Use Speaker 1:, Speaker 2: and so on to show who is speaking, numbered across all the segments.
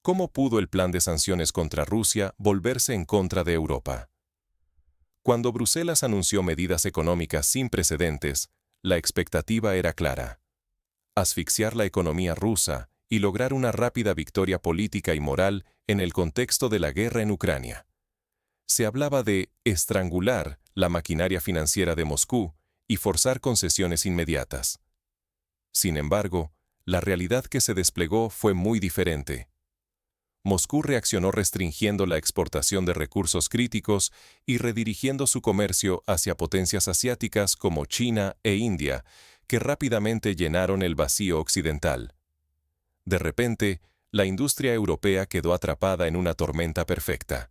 Speaker 1: ¿Cómo pudo el plan de sanciones contra Rusia volverse en contra de Europa? Cuando Bruselas anunció medidas económicas sin precedentes, la expectativa era clara: asfixiar la economía rusa y lograr una rápida victoria política y moral en el contexto de la guerra en Ucrania. Se hablaba de estrangular la maquinaria financiera de Moscú y forzar concesiones inmediatas. Sin embargo, la realidad que se desplegó fue muy diferente. Moscú reaccionó restringiendo la exportación de recursos críticos y redirigiendo su comercio hacia potencias asiáticas como China e India, que rápidamente llenaron el vacío occidental. De repente, la industria europea quedó atrapada en una tormenta perfecta.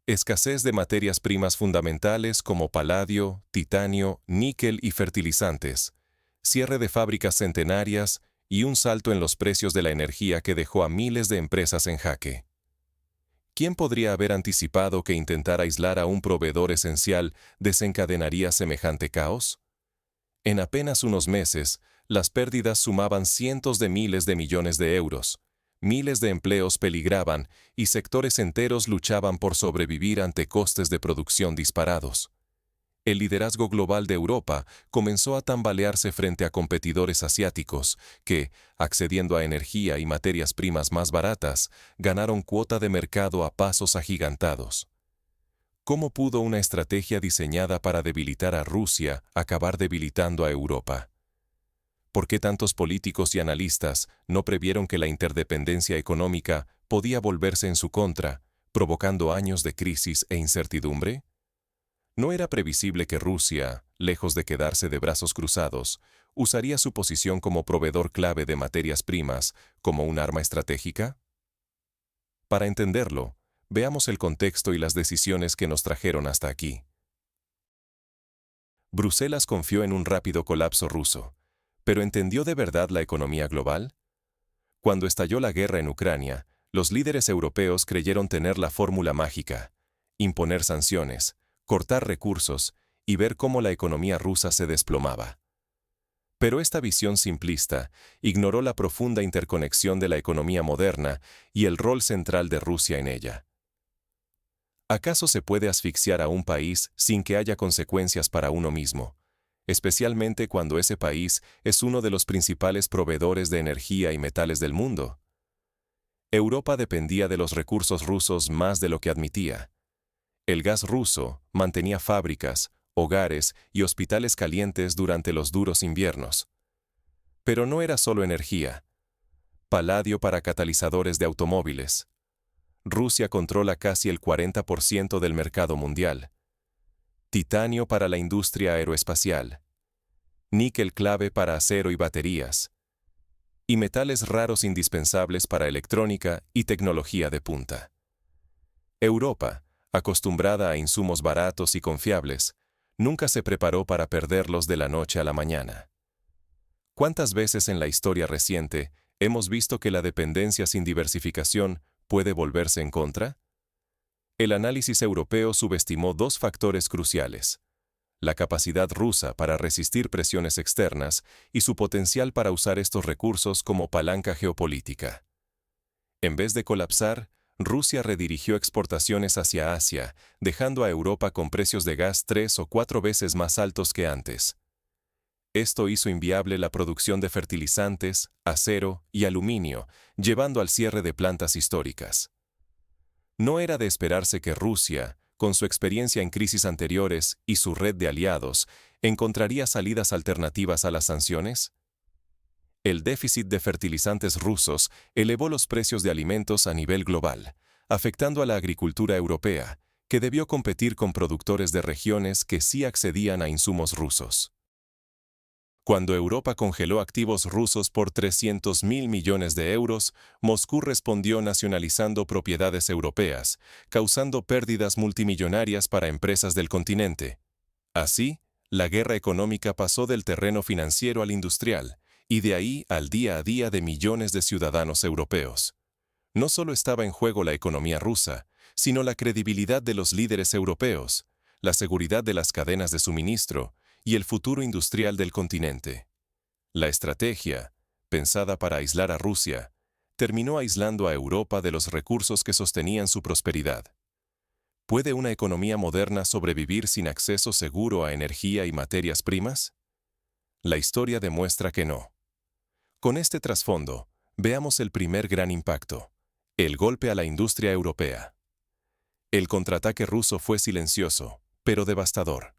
Speaker 1: Escasez de materias primas fundamentales como paladio, titanio, níquel y fertilizantes, cierre de fábricas centenarias y un salto en los precios de la energía que dejó a miles de empresas en jaque. ¿Quién podría haber anticipado que intentar aislar a un proveedor esencial desencadenaría semejante caos? En apenas unos meses, las pérdidas sumaban cientos de miles de millones de euros, miles de empleos peligraban y sectores enteros luchaban por sobrevivir ante costes de producción disparados. El liderazgo global de Europa comenzó a tambalearse frente a competidores asiáticos que, accediendo a energía y materias primas más baratas, ganaron cuota de mercado a pasos agigantados. ¿Cómo pudo una estrategia diseñada para debilitar a Rusia acabar debilitando a Europa? ¿Por qué tantos políticos y analistas no previeron que la interdependencia económica podía volverse en su contra, provocando años de crisis e incertidumbre? ¿No era previsible que Rusia, lejos de quedarse de brazos cruzados, usaría su posición como proveedor clave de materias primas como un arma estratégica? Para entenderlo, veamos el contexto y las decisiones que nos trajeron hasta aquí. Bruselas confió en un rápido colapso ruso, pero ¿entendió de verdad la economía global? Cuando estalló la guerra en Ucrania, los líderes europeos creyeron tener la fórmula mágica: imponer sanciones, cortar recursos y ver cómo la economía rusa se desplomaba. Pero esta visión simplista ignoró la profunda interconexión de la economía moderna y el rol central de Rusia en ella. ¿Acaso se puede asfixiar a un país sin que haya consecuencias para uno mismo, especialmente cuando ese país es uno de los principales proveedores de energía y metales del mundo? Europa dependía de los recursos rusos más de lo que admitía. El gas ruso mantenía fábricas, hogares y hospitales calientes durante los duros inviernos. Pero no era solo energía. Paladio para catalizadores de automóviles. Rusia controla casi el 40% del mercado mundial. Titanio para la industria aeroespacial. Níquel clave para acero y baterías. Y metales raros indispensables para electrónica y tecnología de punta. Europa, acostumbrada a insumos baratos y confiables, nunca se preparó para perderlos de la noche a la mañana. ¿Cuántas veces en la historia reciente hemos visto que la dependencia sin diversificación puede volverse en contra? El análisis europeo subestimó dos factores cruciales: la capacidad rusa para resistir presiones externas y su potencial para usar estos recursos como palanca geopolítica. En vez de colapsar, Rusia redirigió exportaciones hacia Asia, dejando a Europa con precios de gas 3 o 4 veces más altos que antes. Esto hizo inviable la producción de fertilizantes, acero y aluminio, llevando al cierre de plantas históricas. ¿No era de esperarse que Rusia, con su experiencia en crisis anteriores y su red de aliados, encontraría salidas alternativas a las sanciones? El déficit de fertilizantes rusos elevó los precios de alimentos a nivel global, afectando a la agricultura europea, que debió competir con productores de regiones que sí accedían a insumos rusos. Cuando Europa congeló activos rusos por 300.000 millones de euros, Moscú respondió nacionalizando propiedades europeas, causando pérdidas multimillonarias para empresas del continente. Así, la guerra económica pasó del terreno financiero al industrial, y de ahí al día a día de millones de ciudadanos europeos. No solo estaba en juego la economía rusa, sino la credibilidad de los líderes europeos, la seguridad de las cadenas de suministro y el futuro industrial del continente. La estrategia, pensada para aislar a Rusia, terminó aislando a Europa de los recursos que sostenían su prosperidad. ¿Puede una economía moderna sobrevivir sin acceso seguro a energía y materias primas? La historia demuestra que no. Con este trasfondo, veamos el primer gran impacto: el golpe a la industria europea. El contraataque ruso fue silencioso, pero devastador.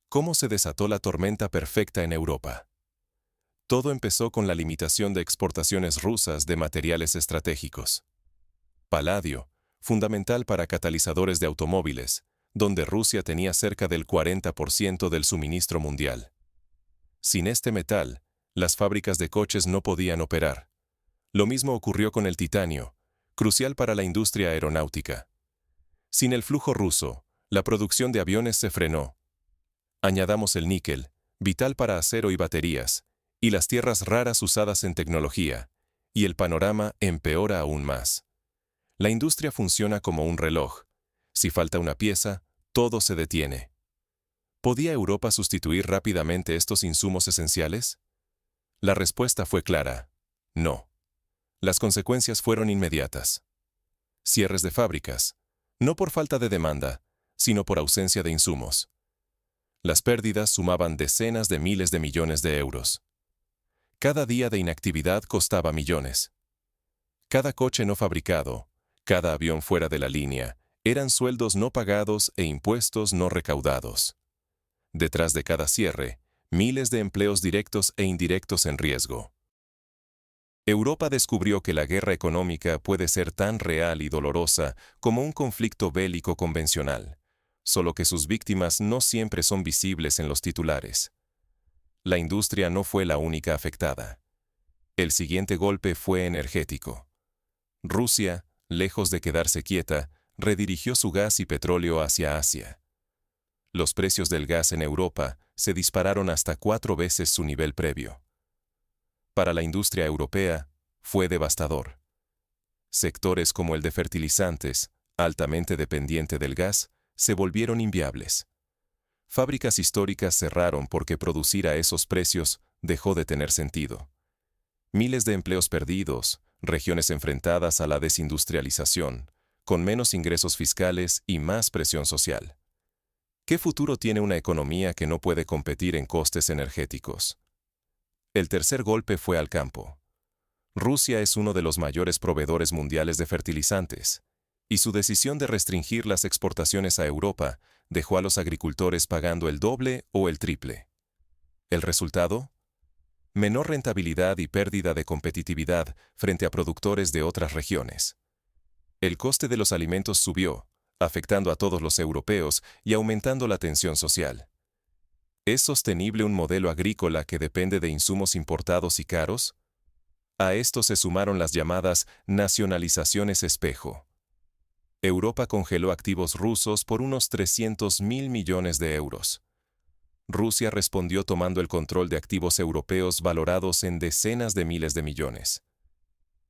Speaker 1: ¿Cómo se desató la tormenta perfecta en Europa? Todo empezó con la limitación de exportaciones rusas de materiales estratégicos. Paladio, fundamental para catalizadores de automóviles, donde Rusia tenía cerca del 40% del suministro mundial. Sin este metal, las fábricas de coches no podían operar. Lo mismo ocurrió con el titanio, crucial para la industria aeronáutica. Sin el flujo ruso, la producción de aviones se frenó. Añadamos el níquel, vital para acero y baterías, y las tierras raras usadas en tecnología, y el panorama empeora aún más. La industria funciona como un reloj. Si falta una pieza, todo se detiene. ¿Podía Europa sustituir rápidamente estos insumos esenciales? La respuesta fue clara: no. Las consecuencias fueron inmediatas. Cierres de fábricas, no por falta de demanda, sino por ausencia de insumos. Las pérdidas sumaban decenas de miles de millones de euros. Cada día de inactividad costaba millones. Cada coche no fabricado, cada avión fuera de la línea, eran sueldos no pagados e impuestos no recaudados. Detrás de cada cierre, miles de empleos directos e indirectos en riesgo. Europa descubrió que la guerra económica puede ser tan real y dolorosa como un conflicto bélico convencional, solo que sus víctimas no siempre son visibles en los titulares. La industria no fue la única afectada. El siguiente golpe fue energético. Rusia, lejos de quedarse quieta, redirigió su gas y petróleo hacia Asia. Los precios del gas en Europa se dispararon hasta 4 veces su nivel previo. Para la industria europea, fue devastador. Sectores como el de fertilizantes, altamente dependiente del gas, se volvieron inviables. Fábricas históricas cerraron porque producir a esos precios dejó de tener sentido. Miles de empleos perdidos, regiones enfrentadas a la desindustrialización, con menos ingresos fiscales y más presión social. ¿Qué futuro tiene una economía que no puede competir en costes energéticos? El tercer golpe fue al campo. Rusia es uno de los mayores proveedores mundiales de fertilizantes, y su decisión de restringir las exportaciones a Europa dejó a los agricultores pagando el doble o el triple. ¿El resultado? Menor rentabilidad y pérdida de competitividad frente a productores de otras regiones. El coste de los alimentos subió, afectando a todos los europeos y aumentando la tensión social. ¿Es sostenible un modelo agrícola que depende de insumos importados y caros? A esto se sumaron las llamadas nacionalizaciones espejo. Europa congeló activos rusos por unos 300.000 millones de euros. Rusia respondió tomando el control de activos europeos valorados en decenas de miles de millones.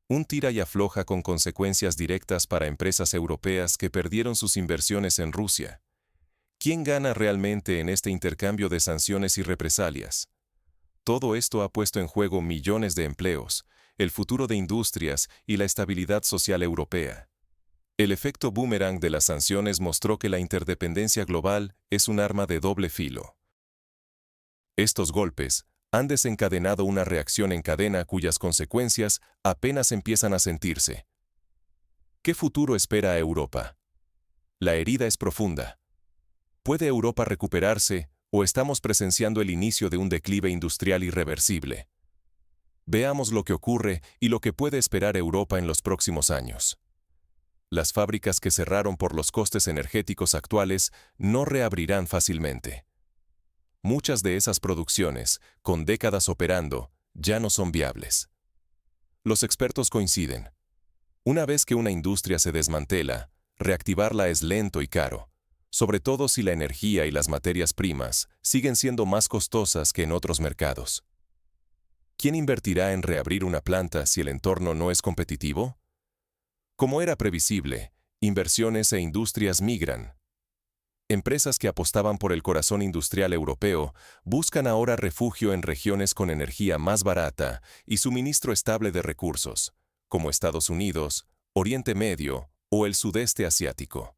Speaker 1: Un tira y afloja con consecuencias directas para empresas europeas que perdieron sus inversiones en Rusia. ¿Quién gana realmente en este intercambio de sanciones y represalias? Todo esto ha puesto en juego millones de empleos, el futuro de industrias y la estabilidad social europea. El efecto boomerang de las sanciones mostró que la interdependencia global es un arma de doble filo. Estos golpes han desencadenado una reacción en cadena cuyas consecuencias apenas empiezan a sentirse. ¿Qué futuro espera a Europa? La herida es profunda. ¿Puede Europa recuperarse o estamos presenciando el inicio de un declive industrial irreversible? Veamos lo que ocurre y lo que puede esperar Europa en los próximos años. Las fábricas que cerraron por los costes energéticos actuales no reabrirán fácilmente. Muchas de esas producciones, con décadas operando, ya no son viables. Los expertos coinciden. Una vez que una industria se desmantela, reactivarla es lento y caro, sobre todo si la energía y las materias primas siguen siendo más costosas que en otros mercados. ¿Quién invertirá en reabrir una planta si el entorno no es competitivo? Como era previsible, inversiones e industrias migran. Empresas que apostaban por el corazón industrial europeo buscan ahora refugio en regiones con energía más barata y suministro estable de recursos, como Estados Unidos, Oriente Medio o el sudeste asiático.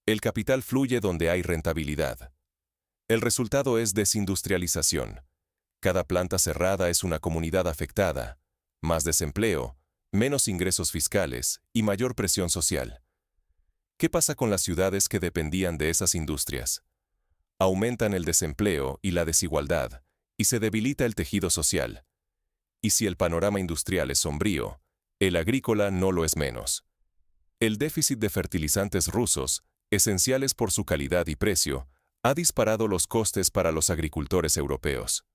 Speaker 1: El capital fluye donde hay rentabilidad. El resultado es desindustrialización. Cada planta cerrada es una comunidad afectada, más desempleo, menos ingresos fiscales y mayor presión social. ¿Qué pasa con las ciudades que dependían de esas industrias? Aumentan el desempleo y la desigualdad, y se debilita el tejido social. Y si el panorama industrial es sombrío, el agrícola no lo es menos. El déficit de fertilizantes rusos, esenciales por su calidad y precio, ha disparado los costes para los agricultores europeos.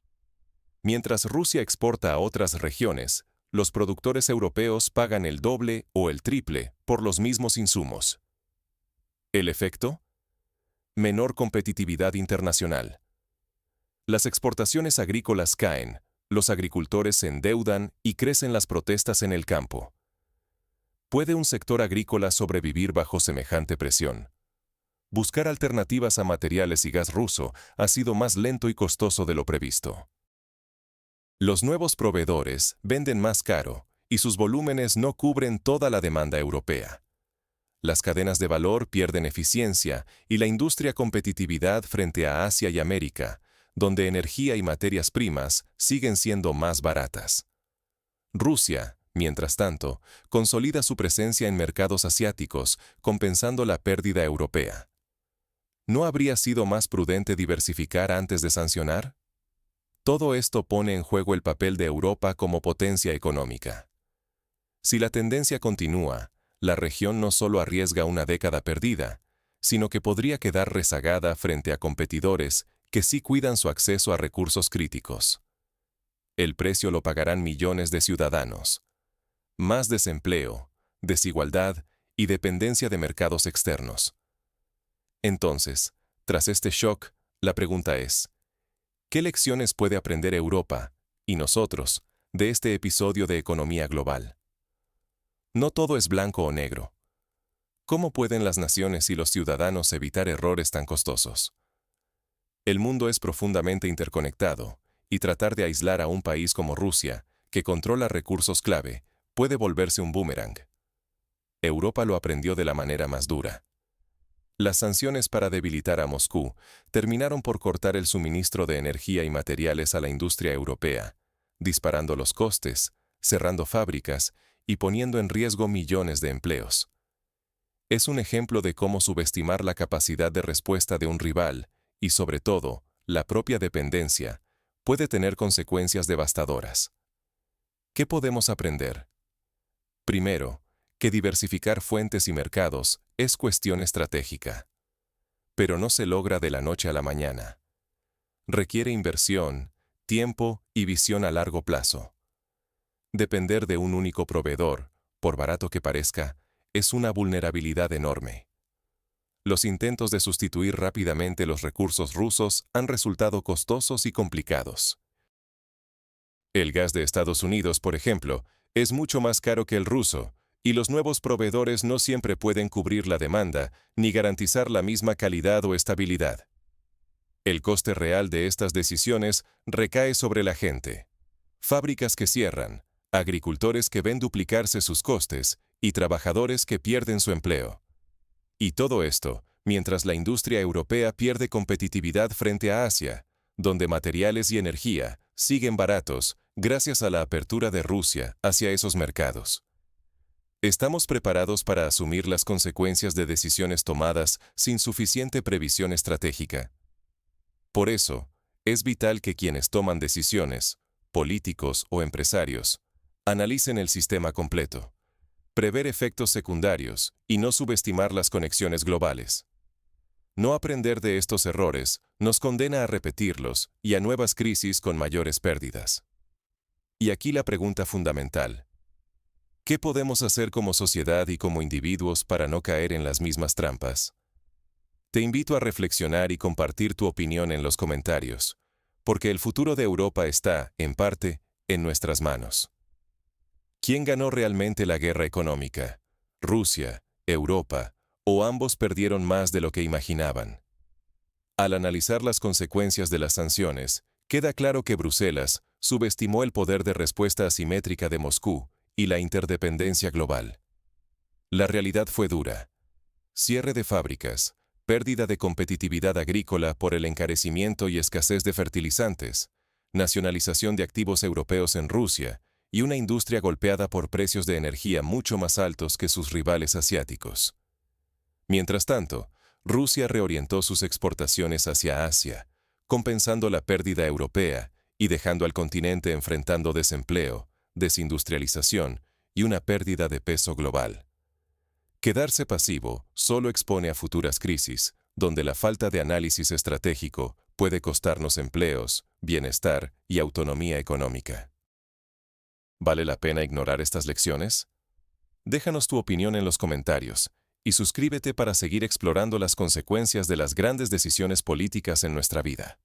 Speaker 1: Mientras Rusia exporta a otras regiones, los productores europeos pagan el doble o el triple por los mismos insumos. ¿El efecto? Menor competitividad internacional. Las exportaciones agrícolas caen, los agricultores se endeudan y crecen las protestas en el campo. ¿Puede un sector agrícola sobrevivir bajo semejante presión? Buscar alternativas a materiales y gas ruso ha sido más lento y costoso de lo previsto. Los nuevos proveedores venden más caro y sus volúmenes no cubren toda la demanda europea. Las cadenas de valor pierden eficiencia y la industria competitividad frente a Asia y América, donde energía y materias primas siguen siendo más baratas. Rusia, mientras tanto, consolida su presencia en mercados asiáticos, compensando la pérdida europea. ¿No habría sido más prudente diversificar antes de sancionar? Todo esto pone en juego el papel de Europa como potencia económica. Si la tendencia continúa, la región no solo arriesga una década perdida, sino que podría quedar rezagada frente a competidores que sí cuidan su acceso a recursos críticos. El precio lo pagarán millones de ciudadanos. Más desempleo, desigualdad y dependencia de mercados externos. Entonces, tras este shock, la pregunta es, ¿qué lecciones puede aprender Europa, y nosotros, de este episodio de economía global? No todo es blanco o negro. ¿Cómo pueden las naciones y los ciudadanos evitar errores tan costosos? El mundo es profundamente interconectado, y tratar de aislar a un país como Rusia, que controla recursos clave, puede volverse un boomerang. Europa lo aprendió de la manera más dura. Las sanciones para debilitar a Moscú terminaron por cortar el suministro de energía y materiales a la industria europea, disparando los costes, cerrando fábricas y poniendo en riesgo millones de empleos. Es un ejemplo de cómo subestimar la capacidad de respuesta de un rival y, sobre todo, la propia dependencia, puede tener consecuencias devastadoras. ¿Qué podemos aprender? Primero, que diversificar fuentes y mercados es cuestión estratégica. Pero no se logra de la noche a la mañana. Requiere inversión, tiempo y visión a largo plazo. Depender de un único proveedor, por barato que parezca, es una vulnerabilidad enorme. Los intentos de sustituir rápidamente los recursos rusos han resultado costosos y complicados. El gas de Estados Unidos, por ejemplo, es mucho más caro que el ruso, y los nuevos proveedores no siempre pueden cubrir la demanda ni garantizar la misma calidad o estabilidad. El coste real de estas decisiones recae sobre la gente. Fábricas que cierran, agricultores que ven duplicarse sus costes y trabajadores que pierden su empleo. Y todo esto, mientras la industria europea pierde competitividad frente a Asia, donde materiales y energía siguen baratos gracias a la apertura de Rusia hacia esos mercados. ¿Estamos preparados para asumir las consecuencias de decisiones tomadas sin suficiente previsión estratégica? Por eso, es vital que quienes toman decisiones, políticos o empresarios, analicen el sistema completo, prever efectos secundarios y no subestimar las conexiones globales. No aprender de estos errores nos condena a repetirlos y a nuevas crisis con mayores pérdidas. Y aquí la pregunta fundamental. ¿Qué podemos hacer como sociedad y como individuos para no caer en las mismas trampas? Te invito a reflexionar y compartir tu opinión en los comentarios, porque el futuro de Europa está, en parte, en nuestras manos. ¿Quién ganó realmente la guerra económica? ¿Rusia, Europa, o ambos perdieron más de lo que imaginaban? Al analizar las consecuencias de las sanciones, queda claro que Bruselas subestimó el poder de respuesta asimétrica de Moscú y la interdependencia global. La realidad fue dura. Cierre de fábricas, pérdida de competitividad agrícola por el encarecimiento y escasez de fertilizantes, nacionalización de activos europeos en Rusia y una industria golpeada por precios de energía mucho más altos que sus rivales asiáticos. Mientras tanto, Rusia reorientó sus exportaciones hacia Asia, compensando la pérdida europea y dejando al continente enfrentando desempleo, desindustrialización y una pérdida de peso global. Quedarse pasivo solo expone a futuras crisis, donde la falta de análisis estratégico puede costarnos empleos, bienestar y autonomía económica. ¿Vale la pena ignorar estas lecciones? Déjanos tu opinión en los comentarios y suscríbete para seguir explorando las consecuencias de las grandes decisiones políticas en nuestra vida.